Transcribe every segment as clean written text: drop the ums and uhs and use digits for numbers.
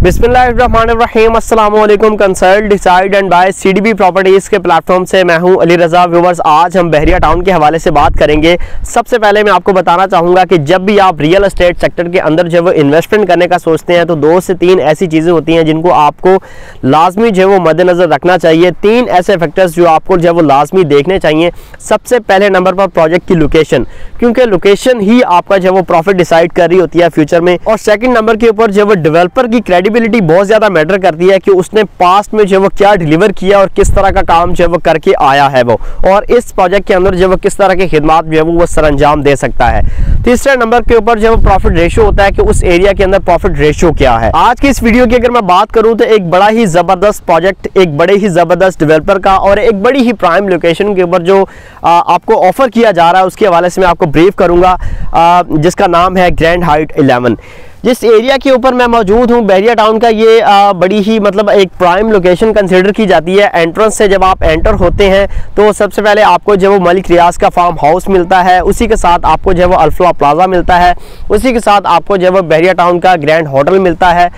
बिस्मिल्लाहिर्रहमानिर्रहीम अस्सलामुअलैकुम। Consult decide and buy CDB properties के प्लेटफॉर्म से मैं हूं अली रज़ा। व्यूवर्स, आज हम बहरिया टाउन के हवाले से बात करेंगे। सबसे पहले मैं आपको बताना चाहूँगा कि जब भी आप रियल एस्टेट सेक्टर के अंदर जो वो इन्वेस्टमेंट करने का सोचते हैं तो 2 से 3 ऐसी चीज़ें होती हैं जिनको आपको लाजमी जो वो मद्देनज़र रखना चाहिए। 3 ऐसे फैक्टर्स जो आपको जो वो लाजमी देखने चाहिए। सबसे पहले नंबर पर प्रोजेक्ट की लोकेशन, क्योंकि लोकेशन ही आपका जो वो प्रॉफिट डिसाइड कर रही होती है फ्यूचर में। और सेकंड नंबर के ऊपर जो वो डेवलपर की क्रेडिबिलिटी बहुत ज़्यादा मैटर करती है कि उसने पास्ट में जो वो क्या डिलीवर किया और किस तरह का काम जो वो करके आया है वो, और इस प्रोजेक्ट के अंदर जो वो किस तरह की खिदमत जो है वो सरअंजाम दे सकता है। तीसरे नंबर के ऊपर जो वो प्रॉफिट रेशियो होता है कि उस एरिया के अंदर प्रॉफिट रेशियो क्या है। आज की इस वीडियो की अगर मैं बात करूं तो एक बड़ा ही ज़बरदस्त प्रोजेक्ट, एक बड़े ही ज़बरदस्त डेवलपर का और एक बड़ी ही प्राइम लोकेशन के ऊपर जो आपको ऑफर किया जा रहा है उसके हवाले से मैं आपको ब्रीफ करूंगा, जिसका नाम है ग्रैंड हाइट 11। जिस एरिया के ऊपर मैं मौजूद हूँ बहरिया टाउन का, ये बड़ी ही मतलब एक प्राइम लोकेशन कंसिडर की जाती है। एंट्रेंस से जब आप एंटर होते हैं तो सबसे पहले आपको जो वो मलिक रियाज का फार्म हाउस मिलता है, उसी के साथ आपको जो वो अल्फा प्लाजा मिलता है, उसी के साथ आपको जो वो बहरिया टाउन का ग्रैंड होटल मिलता है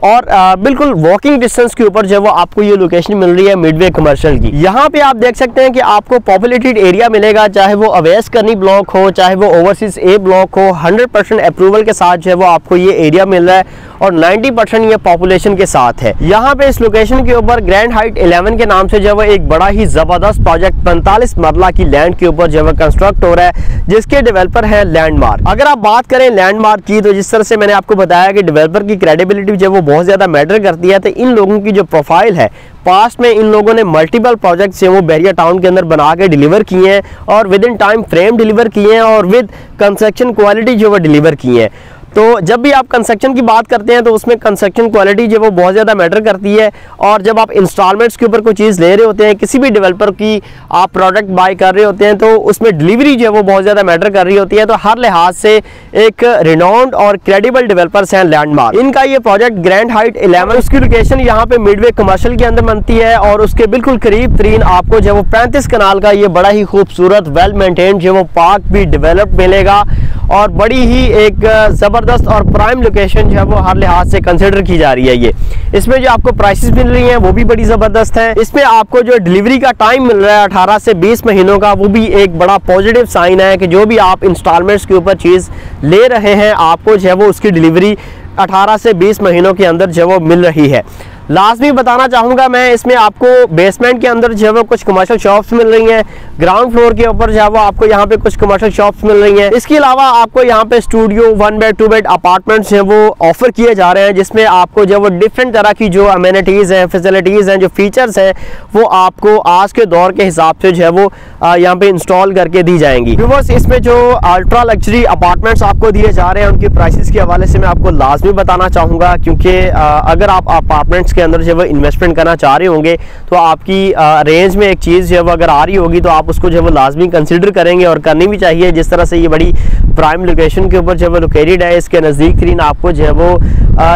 और बिल्कुल वॉकिंग डिस्टेंस के ऊपर जो वो आपको ये लोकेशन मिल रही है मिडवे कमर्शियल की। यहाँ पे आप देख सकते हैं कि आपको पॉपुलेटेड एरिया मिलेगा, चाहे वो अवैस करनी ब्लॉक हो, चाहे वो ओवरसीज ए ब्लॉक हो। 100% अप्रूवल के साथ जो है वो आपको ये एरिया मिल रहा है और 90% ये पॉपुलेशन के साथ है। यहाँ पे इस लोकेशन के ऊपर ग्रैंड हाइट 11 के नाम से जो है एक बड़ा ही जबरदस्त प्रोजेक्ट 45 मरला की लैंड के ऊपर जो है कंस्ट्रक्ट हो रहा है, जिसके डेवलपर है लैंडमार्क। अगर आप बात करें लैंडमार्क की, तो जिस तरह से मैंने आपको बताया कि डेवलपर की क्रेडिबिलिटी जो वो बहुत ज़्यादा मैटर करती है, तो इन लोगों की जो प्रोफाइल है, पास्ट में इन लोगों ने मल्टीपल प्रोजेक्ट्स हैं वो बहरिया टाउन के अंदर बना के डिलीवर किए हैं और with in time frame deliver किए हैं और विद कंस्ट्रक्शन क्वालिटी जो वो डिलीवर किए हैं। तो जब भी आप कंस्ट्रक्शन की बात करते हैं तो उसमें कंस्ट्रक्शन क्वालिटी जो वो बहुत ज़्यादा मैटर करती है। और जब आप इंस्टॉलमेंट्स के ऊपर कोई चीज़ ले रहे होते हैं, किसी भी डेवलपर की आप प्रोडक्ट बाय कर रहे होते हैं, तो उसमें डिलीवरी जो है वो बहुत ज़्यादा मैटर कर रही होती है। तो हर लिहाज से एक रिनाउंड और क्रेडिबल डेवलपर्स हैं लैंडमार्क। इनका ये प्रोजेक्ट ग्रैंड हाइट 11, उसकी लोकेशन यहाँ पे मिडवे कमर्शियल के अंदर बनती है और उसके बिल्कुल करीब तरीन आपको जो वो 35 कनाल का ये बड़ा ही खूबसूरत वेल मेंटेन जो वो पार्क भी डेवलप मिलेगा और बड़ी ही एक ज़बरदस्त और प्राइम लोकेशन जो है वो हर लिहाज से कंसिडर की जा रही है। ये इसमें जो आपको प्राइसेस मिल रही हैं वो भी बड़ी ज़बरदस्त है। इसमें आपको जो डिलीवरी का टाइम मिल रहा है 18 से 20 महीनों का, वो भी एक बड़ा पॉजिटिव साइन है कि जो भी आप इंस्टॉलमेंट्स के ऊपर चीज़ ले रहे हैं आपको जो है वो उसकी डिलीवरी 18 से 20 महीनों के अंदर जो वो मिल रही है। लाजमी बताना चाहूँगा मैं, इसमें आपको बेसमेंट के अंदर जो है वो कुछ कमर्शियल शॉप्स मिल रही हैं, ग्राउंड फ्लोर के ऊपर जो है वो आपको यहाँ पे कुछ कमर्शियल शॉप्स मिल रही हैं। इसके अलावा आपको यहाँ पे स्टूडियो 1 बेड 2 बेड अपार्टमेंट्स हैं वो ऑफर किए जा रहे हैं, जिसमें आपको जो वो डिफरेंट तरह की जो अमेनिटीज़ हैं, फैसिलिटीज़ हैं, जो फीचर्स हैं वो आपको आज के दौर के हिसाब से जो है वो यहाँ पे इंस्टॉल करके दी जाएंगी। व्यूअर्स, इसमें जो अल्ट्रा लग्जरी अपार्टमेंट्स आपको दिए जा रहे हैं उनकी प्राइसेस के हवाले से मैं आपको लाजमी बताना चाहूँगा, क्योंकि अगर आप अपार्टमेंट्स के अंदर जो वो इन्वेस्टमेंट करना चाह रहे होंगे तो आपकी रेंज में एक चीज़ जो है वो अगर आ रही होगी तो आप उसको जो है वो लाजमी कंसिडर करेंगे और करनी भी चाहिए। जिस तरह से ये बड़ी प्राइम लोकेशन के ऊपर जो है लोकेटेड है, इसके नज़दीक तरीन आपको जो है वो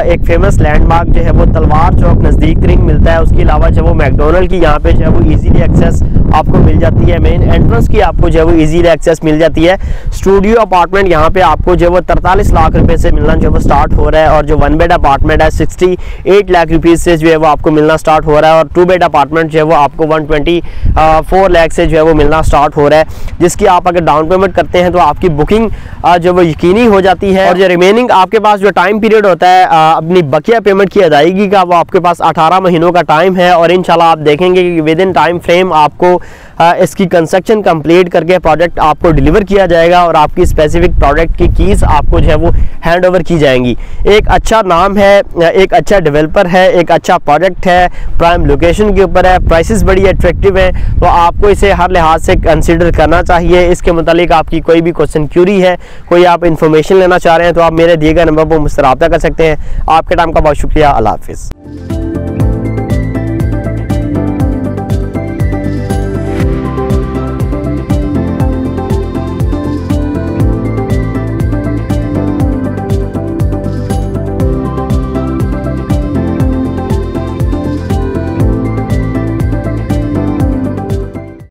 एक फेमस लैंडमार्क जो है वो तलवार चौक नज़दीक तरीन मिलता है। उसके अलावा जो वो मैकडोनल्ड की यहाँ पे जो है वो ईजीली एक्सेस आपको मिल जाती है, मेन एंट्रेंस की आपको जो है वो ईजीली एक्सेस मिल जाती है। स्टूडियो अपार्टमेंट यहाँ पे आपको जो है वो 43 लाख रुपए से मिलना जो वो स्टार्ट हो रहा है और जो 1 बेड अपार्टमेंट है 68 लाख रुपीज़ से जो है वो आपको मिलना स्टार्ट हो रहा है और 2 बेड अपार्टमेंट जो है वो आपको 124 लाख से जो है वो मिलना स्टार्ट हो रहा है, जिसकी आप अगर डाउन पेमेंट करते हैं तो आपकी बुकिंग जो वो यकीनी हो जाती है। और जो रिमेनिंग आपके पास जो टाइम पीरियड होता है अपनी बकिया पेमेंट की अदायगी का, वो आपके पास 18 महीनों का टाइम है और इंशाल्लाह आप देखेंगे कि विद इन टाइम फ्रेम आपको इसकी कंस्ट्रक्शन कंप्लीट करके प्रोजेक्ट आपको डिलीवर किया जाएगा और आपकी स्पेसिफिक प्रोडक्ट की कीज़ आपको जो है वो हैंड ओवर की जाएंगी। एक अच्छा नाम है, एक अच्छा डेवलपर है, एक अच्छा प्रोजेक्ट है, प्राइम लोकेशन के ऊपर है, प्राइसेस बड़ी अट्रैक्टिव है, तो आपको इसे हर लिहाज से कंसिडर करना चाहिए। इसके मुतालिक आपकी कोई भी क्वेश्चन क्यूरी है, कोई आप इन्फॉर्मेशन लेना चाह रहे हैं तो आप मेरे दिए गए नंबर पर मुझसे रब्ता कर सकते हैं। आपके टाइम का बहुत शुक्रिया। अल्लाह हाफिज़।